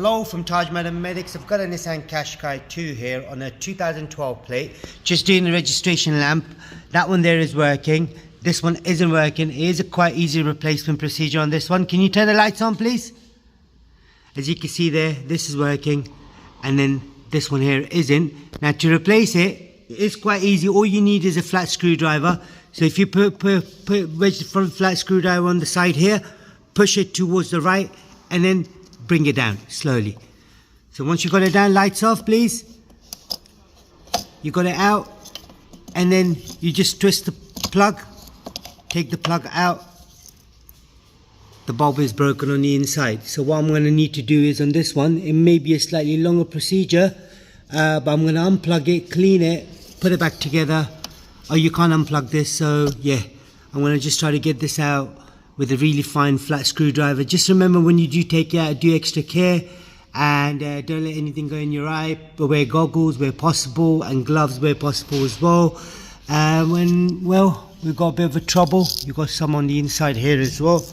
Hello from tajmotormedics. I've got a Nissan Qashqai+2 here on a 2012 plate. Just doing the registration lamp. That one there is working. This one isn't working. It is a quite easy replacement procedure on this one. Can you turn the lights on, please? As you can see there, this is working. And then this one here isn't. Now to replace it, it's quite easy. All you need is a flat screwdriver. So if you put wedge the front flat screwdriver on the side here, push it towards the right, and then bring it down slowly. So once you got it down, lights off please. You got it out, and then you just twist the plug, take the plug out. The bulb is broken on the inside. So what I'm going to need to do is on this one, it may be a slightly longer procedure, but I'm going to unplug it, clean it, put it back together. Oh, you can't unplug this, so yeah, I'm going to just try to get this out with a really fine flat screwdriver. Just remember, when you do take it out, do extra care, and don't let anything go in your eye. But wear goggles where possible, and gloves where possible as well. When, well, we've got a bit of a trouble, you've got some on the inside here as well.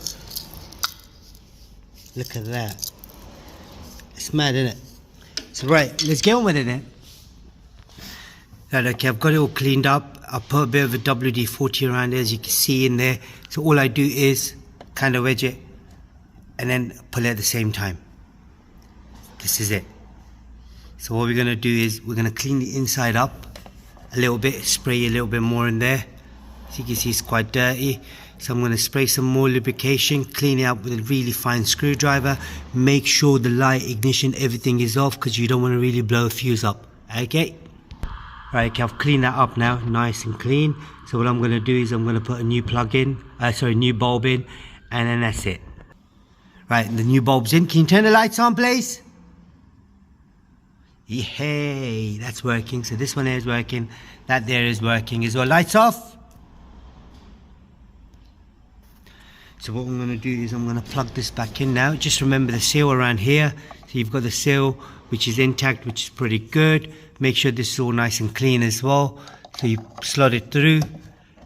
Look at that. It's mad, isn't it? So right, let's get on with it then. Right, okay, I've got it all cleaned up. I'll put a bit of a WD-40 around it, as you can see in there. So all I do is kind of wedge it and then pull it at the same time. This is it. So what we're going to do is we're going to clean the inside up a little bit, spray a little bit more in there. As you can see, it's quite dirty. So I'm going to spray some more lubrication, clean it up with a really fine screwdriver. Make sure the light, ignition, everything is off, because you don't want to really blow a fuse up. Okay? Right, okay, I've cleaned that up now, nice and clean. So what I'm going to do is I'm going to put a new plug in, new bulb in, and then that's it. Right, the new bulb's in. Can you turn the lights on, please? Yay, that's working. So this one here is working, that there is working as well. Lights off. So what I'm going to do is I'm going to plug this back in now. Just remember the seal around here. So you've got the seal which is intact, which is pretty good. Make sure this is all nice and clean as well. So you slot it through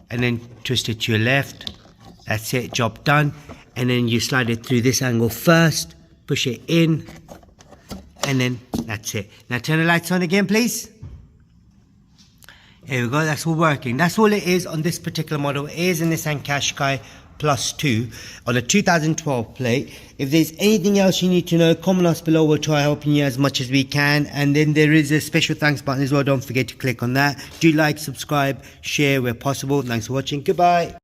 and then twist it to your left. That's it, job done. And then you slide it through this angle first, push it in, and then that's it. Now turn the lights on again, please. Here we go, that's all working. That's all it is on this particular model. It is a Nissan Qashqai+2 on a 2012 plate. If there's anything else you need to know, comment us below. We'll try helping you as much as we can. And then there is a special thanks button as well. Don't forget to click on that. Do like, subscribe, share where possible. Thanks for watching. Goodbye.